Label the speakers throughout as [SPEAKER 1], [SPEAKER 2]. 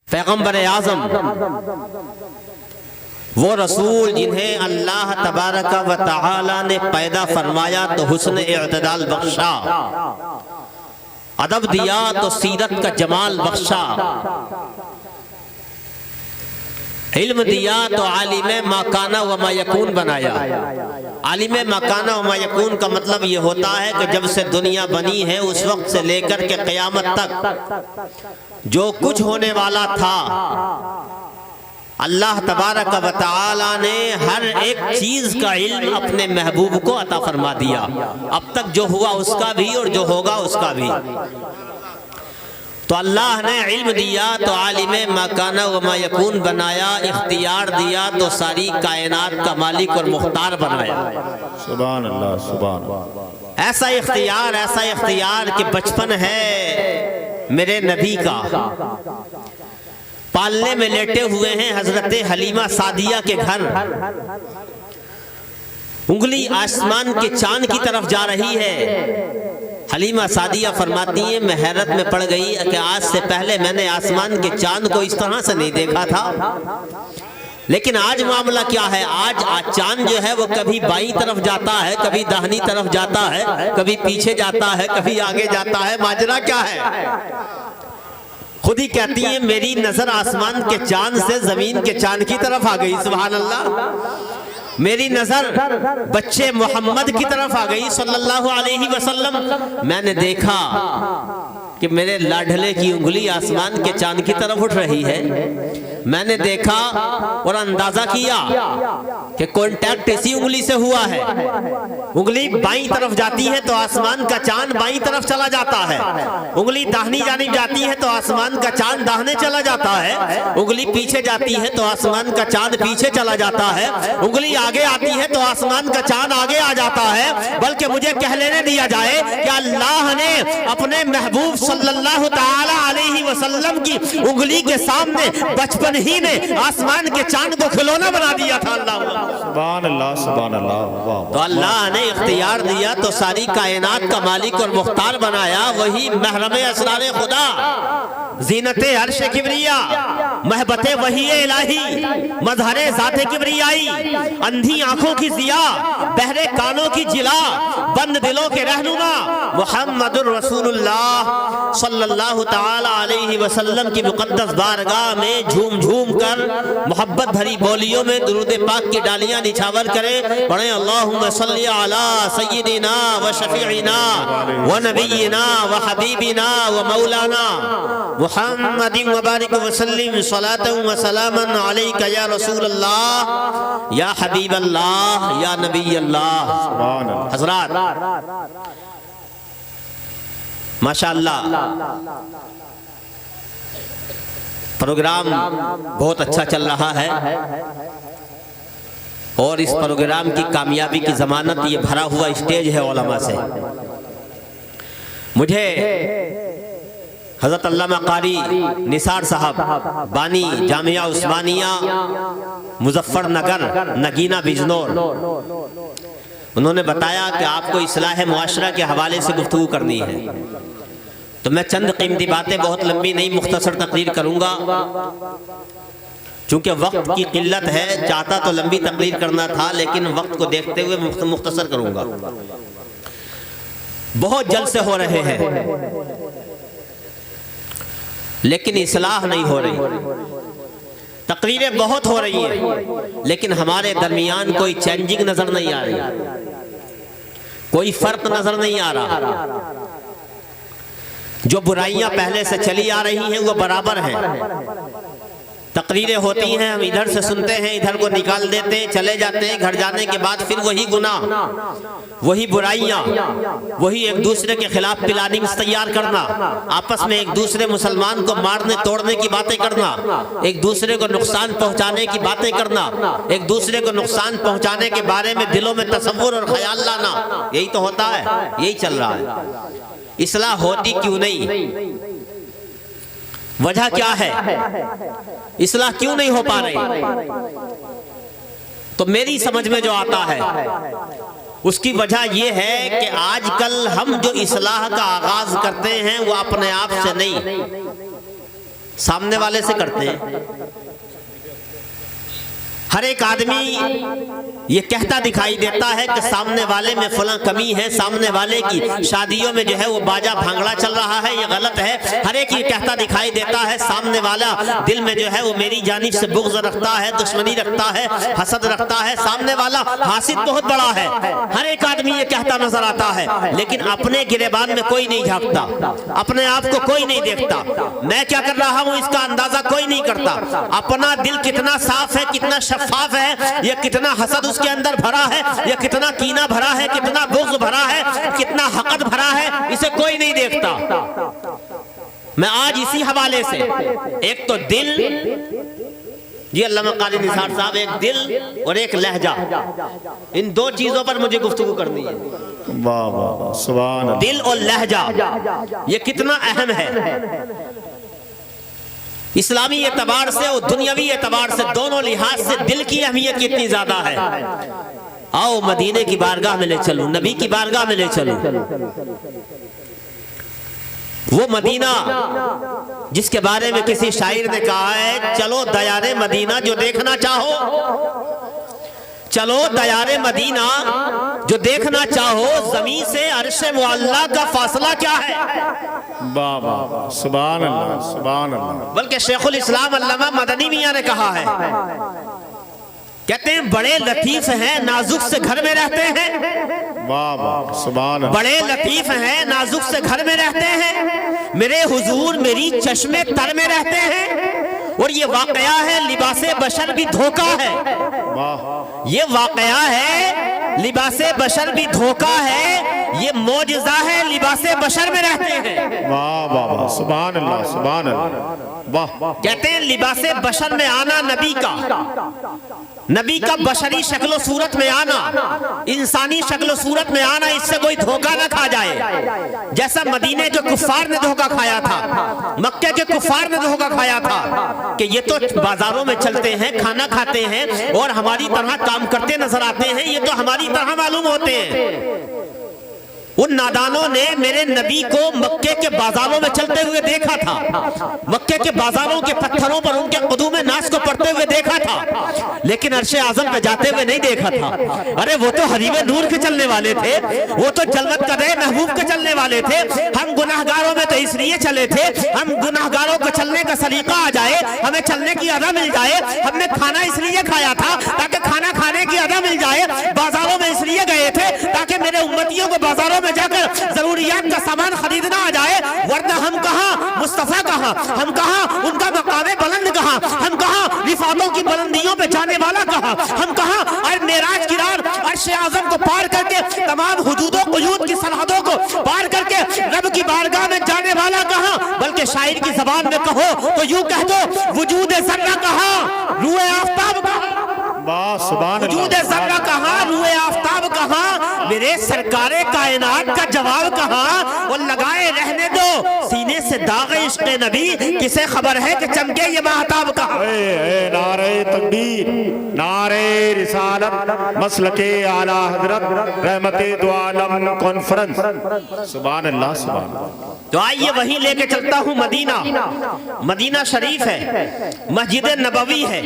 [SPEAKER 1] پیغمبر اعظم وہ رسول جنہیں اللہ تبارک و تعالی نے پیدا فرمایا تو حسن اعتدال بخشا، ادب دیا تو سیرت کا جمال بخشا، علم دیا تو عالم ما کان و ما یکون بنایا۔ عالم ما کان و ما یکون کا مطلب یہ ہوتا ہے کہ جب سے دنیا بنی ہے اس وقت سے لے کر کے قیامت تک جو کچھ ہونے والا تھا اللہ تبارک و تعالی نے ہر ایک چیز کا علم اپنے محبوب کو عطا فرما دیا، اب تک جو ہوا اس کا بھی اور جو ہوگا اس کا بھی۔ تو اللہ نے علم دیا تو عالم ما کان و ما یکون بنایا، اختیار دیا تو ساری کائنات کا مالک اور مختار بنایا۔
[SPEAKER 2] سبحان اللہ سبحان اللہ۔
[SPEAKER 1] ایسا اختیار کہ بچپن ہے میرے نبی کا، پالنے میں لیٹے ہوئے ہیں حضرت حلیمہ سعدیہ کے گھر، انگلی آسمان کے چاند کی طرف جا رہی ہے۔ حلیمہ سعدیہ فرماتی ہیں میں حیرت میں پڑ گئی کہ آج سے پہلے میں نے آسمان کے چاند کو اس طرح سے نہیں دیکھا تھا، لیکن آج معاملہ کیا ہے؟ آج چاند جو ہے وہ کبھی بائیں طرف جاتا ہے، کبھی داہنی طرف جاتا ہے، کبھی پیچھے جاتا ہے، کبھی آگے جاتا ہے۔ ماجرا کیا ہے؟ خود ہی کہتی ہیں میری نظر آسمان کے چاند سے زمین کے چاند کی طرف آ گئی۔ سبحان اللہ، میری نظر بچے محمد کی طرف آ گئی صلی اللہ علیہ وسلم۔ میں نے دیکھا کہ میرے لاڈھلے کی انگلی آسمان کے چاند کی طرف اٹھ رہی ہے۔ میں نے دیکھا اور اندازہ کیا کہ کانٹیکٹ اسی انگلی سے ہوا ہے۔ انگلی بائیں طرف جاتی ہے تو آسمان کا چاند بائیں طرف چلا جاتا ہے، انگلی داہنی جانب جاتی ہے تو آسمان کا چاند داہنے چلا جاتا ہے، انگلی پیچھے جاتی ہے تو آسمان کا چاند پیچھے چلا جاتا ہے، انگلی آگے آتی ہے تو آسمان کا چاند آگے آ جاتا ہے۔ بلکہ مجھے کہہ لینے دیا جائے کہ اللہ نے اپنے محبوب صلی اللہ تعالی علیہ وسلم کی انگلی کے سامنے بچپن ہی نے آسمان کے چاند کو کھلونا بنا دیا تھا۔ اللہ
[SPEAKER 2] سبحان اللہ سبحان اللہ۔
[SPEAKER 1] تو اللہ نے اختیار دیا تو ساری کائنات کا مالک اور مختار بنایا، وہی محرم اسرار خدا، زینت عرش کبریا، محبت وحی الہی، مظہر ذات کبریائی، اندھی آنکھوں کی ضیا، بہرے کانوں کی جلا، بند دلوں کے رہنما محمد الرسول اللہ صلی اللہ تعالی علیہ وسلم کی مقدس بارگاہ میں جھوم جھوم کر محبت بھری بولیوں میں درود پاک کی ڈالیاں نچھاور کریں، پڑھیں اللہم صلی علی سیدنا و شفیعنا و نبینا و حبیبنا و مولانا محمد مبارک وسلم صلاۃ و سلاما علیک یا رسول اللہ یا حبیب اللہ یا نبی اللہ۔ حضرات ماشاءاللہ پروگرام بہت اچھا چل رہا ہے، اور اس پروگرام کی کامیابی کی ضمانت یہ بھرا ہوا اسٹیج ہے علماء سے۔ مجھے حضرت علامہ قاری نثار صاحب بانی جامعہ عثمانیہ مظفر نگر نگینہ بجنور، انہوں نے بتایا کہ آپ کو اصلاح معاشرہ کے حوالے سے گفتگو کرنی ہے، تو میں چند قیمتی باتیں، بہت لمبی نہیں مختصر تقریر کروں گا، چونکہ وقت کی قلت ہے، چاہتا تو لمبی تقریر کرنا تھا لیکن وقت کو دیکھتے ہوئے مختصر کروں گا۔ بہت جلسے ہو رہے ہیں لیکن اصلاح نہیں ہو رہی، تقریریں بہت ہو رہی ہیں لیکن ہمارے درمیان کوئی چینجنگ نظر نہیں آ رہی، کوئی فرق نظر نہیں آ رہا۔ جو برائیاں پہلے سے چلی آ رہی ہیں وہ برابر ہیں، تقریریں ہوتی ہیں، ہم ادھر سے سنتے ہیں، ادھر کو نکال دیتے ہیں، چلے جاتے ہیں، گھر جانے کے بعد پھر وہی گناہ، وہی برائیاں، وہی ایک دوسرے کے خلاف پلاننگز تیار کرنا، آپس میں ایک دوسرے مسلمان کو مارنے توڑنے کی باتیں کرنا، ایک دوسرے کو نقصان پہنچانے کی باتیں کرنا، ایک دوسرے کو نقصان پہنچانے کے بارے میں دلوں میں تصور اور خیال لانا، یہی تو ہوتا ہے، یہی چل رہا ہے۔ اصلاح ہوتی کیوں نہیں؟ وجہ کیا ہے؟ اصلاح کیوں نہیں ہو پا رہی؟ تو میری سمجھ میں جو آتا ہے اس کی وجہ یہ ہے کہ آج کل ہم جو اصلاح کا آغاز کرتے ہیں وہ اپنے آپ سے نہیں، سامنے والے سے کرتے ہیں۔ ہر ایک آدمی یہ کہتا دکھائی دیتا ہے کہ سامنے والے میں فلاں کمی ہے، سامنے والے کی شادیوں میں جو ہے وہ باجا بھانگڑا چل رہا ہے، یہ غلط ہے۔ ہر ایک یہ کہتا دکھائی دیتا ہے سامنے والا دل میں جو ہے وہ میری جانب سے بغض رکھتا ہے، دشمنی رکھتا ہے، حسد رکھتا ہے، سامنے والا حاسد بہت بڑا ہے۔ ہر ایک آدمی یہ کہتا نظر آتا ہے، لیکن اپنے گریبان میں کوئی نہیں جھانکتا، اپنے آپ کو کوئی نہیں دیکھتا۔ میں کیا کر رہا ہوں اس کا اندازہ کوئی نہیں کرتا۔ اپنا دل کتنا صاف ہے، کتنا شفاف ہے، یہ کتنا حسد اس کے اندر بھرا ہے، یہ کتنا کینہ بھرا ہے، کتنا بغض بھرا ہے، کتنا حقد بھرا ہے، اسے کوئی نہیں دیکھتا۔ میں آج اسی حوالے سے ایک تو دل، جی علامہ قاری نثار صاحب، ایک دل اور ایک لہجہ، ان دو چیزوں پر مجھے گفتگو کرنی ہے۔
[SPEAKER 2] واہ واہ واہ، سبحان اللہ۔
[SPEAKER 1] دل اور لہجہ یہ کتنا اہم ہے اسلامی اعتبار سے اور دنیاوی اعتبار سے، دونوں لحاظ سے دل کی اہمیت کتنی زیادہ ہے۔ آؤ مدینے کی بارگاہ میں لے چلوں، نبی کی بارگاہ میں لے چلوں، وہ مدینہ جس کے بارے میں کسی شاعر نے کہا ہے، چلو دیار مدینہ جو دیکھنا چاہو، چلو دیار مدینہ جو دیکھنا چاہو، زمین سے عرش معلیٰ کا فاصلہ کیا ہے۔
[SPEAKER 2] واہ واہ واہ، سبحان اللہ سبحان اللہ۔
[SPEAKER 1] بلکہ شیخ الاسلام علامہ مدنی میاں نے کہا ہے، کہتے ہیں بڑے لطیف ہیں نازک سے گھر میں رہتے ہیں،
[SPEAKER 2] واہ واہ سبحان اللہ۔
[SPEAKER 1] بڑے لطیف ہیں نازک سے گھر میں رہتے ہیں، میرے حضور میری چشمے تر میں رہتے ہیں، اور یہ واقعہ ہے لباس بشر بھی دھوکہ ہے، یہ واقعہ ہے لباس بشر بھی دھوکہ ہے، یہ معجزہ ہے لباس بشر میں رہتے ہیں۔
[SPEAKER 2] واہ واہ واہ، سبحان اللہ سبحان اللہ، واہ۔
[SPEAKER 1] کہتے ہیں لباس بشر میں آنا نبی کا بشری شکل و صورت میں آنا، انسانی شکل و صورت میں آنا، اس سے کوئی دھوکہ نہ کھا جائے، جیسا مدینے کے کفار نے دھوکہ کھایا تھا، مکہ کے کفار نے دھوکہ کھایا تھا کہ یہ تو بازاروں میں چلتے ہیں، کھانا کھاتے ہیں اور ہماری طرح کام کرتے نظر آتے ہیں، یہ تو ہماری طرح معلوم ہوتے ہیں۔ ان نادانوں نے میرے نبی کو مکے کے بازاروں میں چلتے ہوئے دیکھا تھا، مکے کے بازاروں کے پتھروں پر ان کے قدوم ناز کو پڑھتے ہوئے دیکھا تھا، لیکن عرش اعظم پہ جاتے ہوئے نہیں دیکھا تھا۔ ارے وہ تو حریم نور کے چلنے والے تھے، وہ تو جلوت قدر محبوب کے چلنے والے تھے، ہم گناہگاروں میں تو اس لیے چلے تھے، ہم گناہگاروں کو چلنے کا سلیقہ آ جائے، ہمیں چلنے کی ادا مل جائے، ہم نے کھانا اس لیے کھایا تھا تاکہ کھانا کھانے کی ادا مل جائے، بازاروں میں اس لیے گئے تھے تاکہ میرے امتیوں کو بازاروں میں جا کر ضروریات کا سامان خریدنا آ جائے، ورنہ ہم کہاں مصطفیٰ کہاں، ہم کہاں ان کا مقام بلند کہاں، ہم کہاں رفعتوں کی بلندیوں پہ جانے والا کہاں، ہم کہاں اور معراج کی رات عرش اعظم کو پار کر کے تمام حدود و قیود کی سرحدوں کو پار کر کے رب کی بارگاہ میں جانے والا کہاں، بلکہ شاعر کی زبان میں کہو تو یوں کہہ دو وجود ذرہ کہاں، روح آفتاب کہاں، وجود ذرہ کہاں، روح آفتاب کہاں، میرے سرکار کائنات کا جواب کہاں، اور لگائے رہنے دو سینے سے داغ عشق نبی، کسے خبر ہے کہ چمکے یہ مہتاب کہاں۔
[SPEAKER 2] اے نعرہ تکبیر، نعرہ رسالت، مسلک اعلی حضرت، رحمت دو عالم کانفرنس، سبحان اللہ سبحان اللہ۔
[SPEAKER 1] تو آئیے وہیں لے کے چلتا ہوں مدینہ، مدینہ شریف ہے، مسجد نبوی ہے،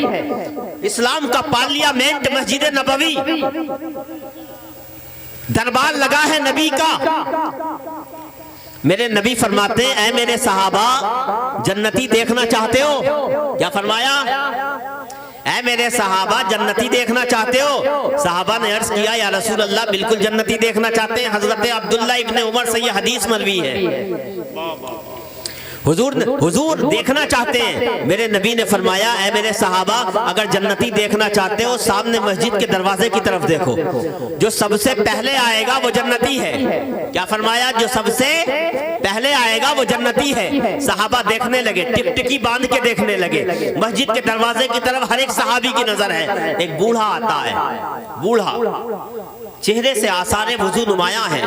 [SPEAKER 1] اسلام کا پارلیامنٹ مسجد نبوی، دربار لگا ہے نبی کا۔ میرے نبی فرماتے ہیں اے میرے صحابہ جنتی دیکھنا چاہتے ہو؟ کیا فرمایا؟ اے میرے صحابہ جنتی دیکھنا چاہتے ہو؟ صحابہ نے عرض کیا یا رسول اللہ بالکل جنتی دیکھنا چاہتے ہیں۔ حضرت عبداللہ ابن عمر سے یہ حدیث مروی ہے، حضور دیکھنا چاہتے ہیں۔ میرے نبی نے فرمایا اے میرے صحابہ اگر جنتی دیکھنا چاہتے ہو سامنے مسجد کے دروازے کی طرف دیکھو، جو سب سے پہلے آئے گا وہ جنتی ہے۔ کیا فرمایا؟ جو سب سے پہلے آئے گا وہ جنتی ہے۔ صحابہ دیکھنے لگے، ٹک ٹکی باندھ کے دیکھنے لگے، مسجد کے دروازے کی طرف ہر ایک صحابی کی نظر ہے۔ ایک بوڑھا آتا ہے، بوڑھا چہرے سے آثار وضو نمایاں ہیں،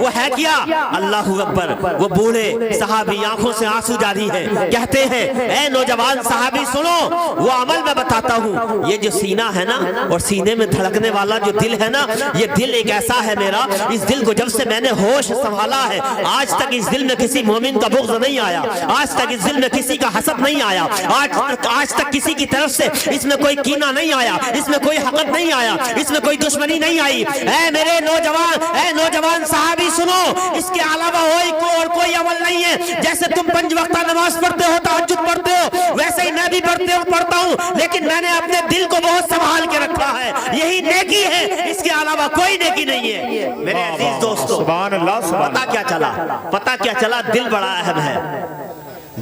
[SPEAKER 1] وہ ہے کیا؟ اللہ اکبر. وہ بوڑھے صحابی آنکھوں سے آنسو جاری ہے, کہتے ہیں اے نوجوان صحابی سنو, وہ عمل میں بتاتا ہوں. یہ جو سینہ ہے نا اور سینے میں دھڑکنے والا جو دل ہے نا, یہ دل ایک ایسا ہے میرا, اس دل کو جب سے میں نے ہوش سنبھالا ہے آج تک اس دل میں کسی مومن کا بغض نہیں آیا, آج تک اس دل میں کسی کا حسد نہیں آیا, آج تک کسی کی طرف سے اس میں کوئی کینہ نہیں آیا, اس میں کوئی حقد نہیں آیا, اس میں کوئی دشمنی نہیں آئی. اے میرے نوجوان صحابی سنو, اس کے علاوہ اور کوئی عمل نہیں ہے. جیسے تم 5 وقتہ نماز پڑھتے ہو, تہجد پڑھتے ہو, ویسے ہی میں بھی پڑھتا ہوں, لیکن میں نے اپنے دل کو بہت سنبھال کے رکھا ہے. یہی نیکی ہے, اس کے علاوہ کوئی نیکی نہیں ہے. میرے عزیز دوستو,
[SPEAKER 2] سبحان اللہ, سبحان
[SPEAKER 1] پتہ کیا چلا, دل بڑا اہم ہے.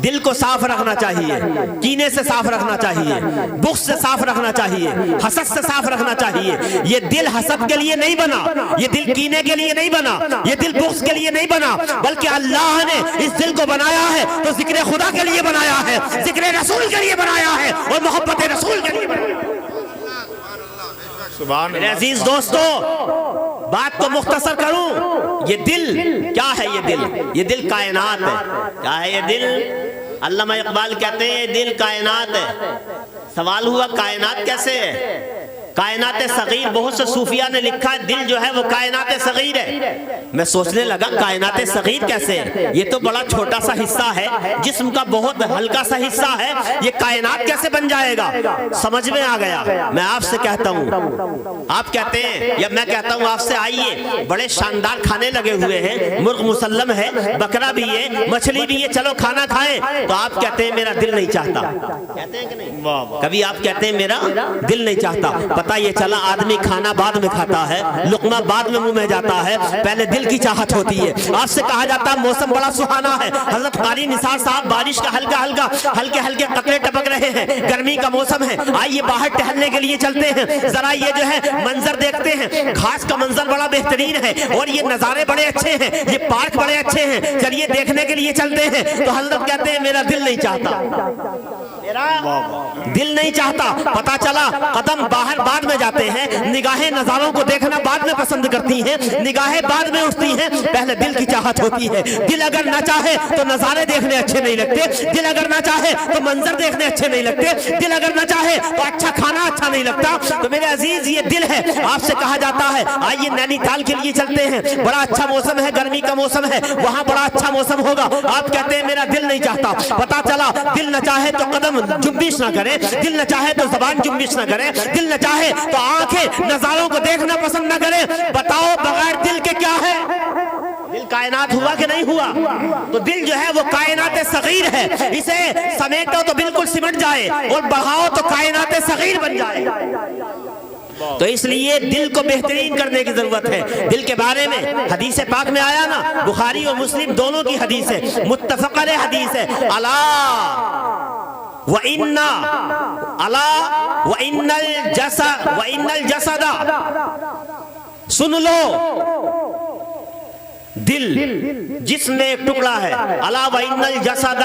[SPEAKER 1] دل کو صاف رکھنا چاہیے, کینے سے صاف رکھنا چاہیے, بغض سے صاف رکھنا چاہیے, حسد سے صاف رکھنا چاہیے. یہ دل حسد کے لیے نہیں بنا, یہ دل کینے کے لیے نہیں بنا, یہ دل بغض کے لیے نہیں بنا, بلکہ اللہ نے اس دل کو بنایا ہے تو ذکر خدا کے لیے بنایا ہے, ذکر رسول کے لیے بنایا ہے, اور محبت رسول کے لیے بنایا ہے. میرے عزیز دوستو, بات کو مختصر کروں, یہ دل کیا ہے؟ یہ دل کائنات ہے. کیا ہے یہ دل؟ علامہ اقبال کہتے ہیں یہ دل کائنات ہے. سوال ہوا کائنات کیسے ہے؟ کائنات صغیر, بہت سے صوفیاء نے لکھا ہے دل جو ہے وہ کائنات صغیر ہے. میں سوچنے لگا کائنات صغیر کیسے ہے؟ یہ تو بڑا چھوٹا سا حصہ ہے, جسم کا بہت ہلکا سا حصہ ہے, یہ کائنات کیسے بن جائے گا؟ سمجھ میں آ گیا. میں آپ سے کہتا ہوں, آپ کہتے ہیں یا میں کہتا ہوں آپ سے, آئیے بڑے شاندار کھانے لگے ہوئے ہیں, مرغ مسلم ہے, بکرا بھی ہے, مچھلی بھی ہے, چلو کھانا کھائیں. تو آپ کہتے ہیں میرا دل نہیں چاہتا. کہتے ہیں کہ نہیں؟ کبھی آپ کہتے ہیں میرا دل نہیں چاہتا. پتہ یہ چلا آدمی کھانا بعد میں کھاتا ہے, لقمہ بعد میں منہ میں جاتا ہے, پہلے دل کی چاہت ہوتی ہے. آپ سے کہا جاتا ہے موسم بڑا سہانا ہے, حضرت قاری نثار صاحب بارش کا ہلکے قطرے ٹپک رہے ہیں, گرمی کا موسم ہے, آئیے باہر ٹہلنے کے لیے چلتے ہیں, ذرا یہ جو ہے منظر دیکھتے ہیں, گھاس کا منظر بڑا بہترین ہے, اور یہ نظارے بڑے اچھے ہیں, یہ پارک بڑے اچھے ہیں, چلیے دیکھنے کے لیے چلتے ہیں. تو حضرت کہتے ہیں میرا دل نہیں چاہتا, میرا دل نہیں چاہتا. پتا چلا قدم باہر بعد میں جاتے ہیں, نگاہیں نظاروں کو دیکھنا بعد میں پسند کرتی ہیں, نگاہیں بعد میں اٹھتی ہیں, پہلے دل کی چاہت ہوتی ہے. دل اگر نہ چاہے تو نظارے دیکھنے اچھے نہیں لگتے, دل اگر نہ چاہے تو منظر دیکھنے اچھے نہیں لگتے, دل اگر نہ چاہے تو اچھا کھانا اچھا نہیں لگتا. تو میرے عزیز یہ دل ہے. آپ سے کہا جاتا ہے آئیے نینی تال کے لیے چلتے ہیں, بڑا اچھا موسم ہے, گرمی کا موسم ہے, وہاں بڑا اچھا موسم ہوگا. آپ کہتے ہیں میرا دل نہیں چاہتا. پتا چلا دل نہ چاہے تو قدم جنبش نہ کرے, دل نہ چاہے تو زبان جنبش نہ کرے, دل نہ چاہے تو آنکھیں نظاروں کو دیکھنا پسند نہ کرے. بتاؤ بغیر دل کے کیا ہے؟ دل کائنات ہوا کہ نہیں ہوا؟ تو دل جو ہے وہ کائنات صغیر ہے, اسے سمیٹو تو بالکل سمٹ جائے, اور بڑھاؤ تو کائنات صغیر بن جائے. تو اس لیے دل کو بہترین کرنے کی ضرورت ہے. دل کے بارے میں حدیث پاک میں آیا نا, بخاری اور مسلم دونوں کی حدیث ہے, متفق علیہ حدیث ہے, الا وَإِنَّ الْجَسَدَ, سن لو دل جسم میں ایک ٹکڑا ہے. الا وَإِنَّ الْجَسَدَ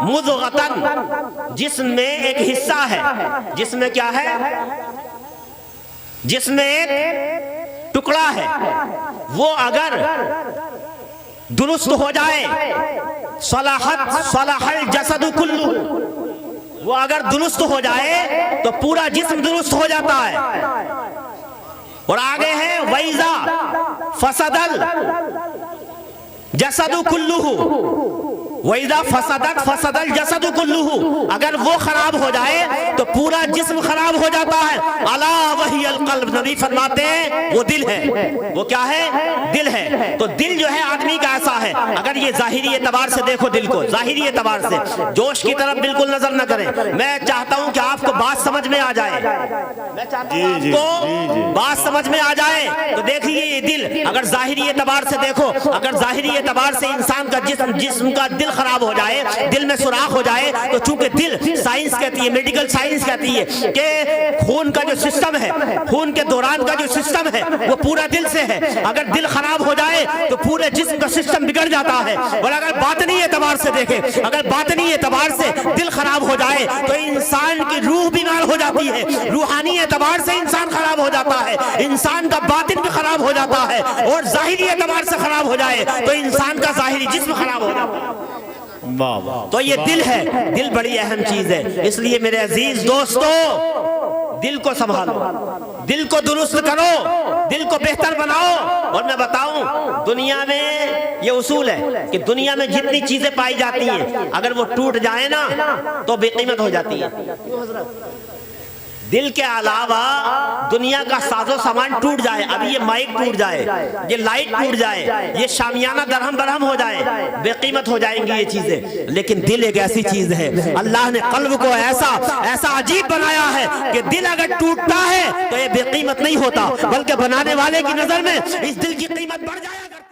[SPEAKER 1] مُضْغَةً, جسم میں ایک حصہ ہے. جسم میں کیا ہے؟ جسم میں ایک ٹکڑا ہے, وہ اگر درست ہو جائے صلح الجسد کلہ, وہ اگر درست ہو جائے تو پورا جسم درست ہو جاتا ہے. اور آگے ہے وَإِذَا فَسَدَ الْجَسَدُ كُلُّهُ, وَإِذَا فَسَدَ الْجَسَدُ كُلُّهُ, اگر وہ خراب ہو جائے تو پورا جسم خراب ہو جاتا ہے. الا وہی القلب, نبی فرماتے ہیں وہ دل ہے. وہ کیا ہے؟ دل ہے. تو دل جو ہے آدمی کا ایسا ہے, اگر یہ ظاہری اعتبار سے دیکھو دل کو, ظاہری اعتبار سے جوش کی طرف بالکل نظر نہ کریں. میں چاہتا ہوں کہ آپ کو بات سمجھ میں آ جائے, میں چاہتا ہوں آپ کو بات سمجھ میں آ جائے. تو دیکھیے یہ دل اگر ظاہری اعتبار سے دیکھو, اگر ظاہری اعتبار سے انسان کا جسم کا دل خراب ہو جائے، دل میں سوراخ ہو جائے، تو چونکہ دل، سائنس کہتی ہے، میڈیکل سائنس کہتی ہے کہ خون کا جو سسٹم ہے، خون کے دوران کا جو سسٹم ہے وہ پورا دل سے ہے، اگر دل خراب ہو جائے تو پورے جسم کا سسٹم بگڑ جاتا ہے۔ اور اگر باطنی اعتبار سے دیکھیں، اگر باطنی اعتبار سے دل خراب ہو جائے تو انسان کی روح بیمار ہو جاتی ہے، روحانی اعتبار سے انسان خراب ہو جاتا ہے، انسان کا باطن بھی خراب ہو جاتا ہے، اور ظاہری اعتبار سے خراب ہو جائے تو انسان کا ظاہری جسم خراب ہو جاتا ہے۔
[SPEAKER 2] واہ واہ،
[SPEAKER 1] تو یہ دل ہے، دل بڑی اہم چیز ہے۔ اس لیے میرے عزیز دوستو، دل کو سنبھالو، دل کو درست کرو، دل کو بہتر بناؤ۔ اور میں بتاؤں، دنیا میں یہ اصول ہے کہ دنیا میں جتنی چیزیں پائی جاتی ہیں اگر وہ ٹوٹ جائیں نا تو بے قیمت ہو جاتی ہے۔ دل کے علاوہ دنیا کا ساز و سامان ٹوٹ جائے، ابھی یہ مائک ٹوٹ جائے، یہ لائٹ ٹوٹ جائے، یہ شامیانہ درہم برہم ہو جائے، بے قیمت ہو جائیں گی یہ چیزیں، لیکن دل ایک ایسی چیز ہے، اللہ نے قلب کو ایسا عجیب بنایا ہے کہ دل اگر ٹوٹتا ہے تو یہ بے قیمت نہیں ہوتا، بلکہ بنانے والے کی نظر میں اس دل کی قیمت بڑھ جایا کرتی ہے۔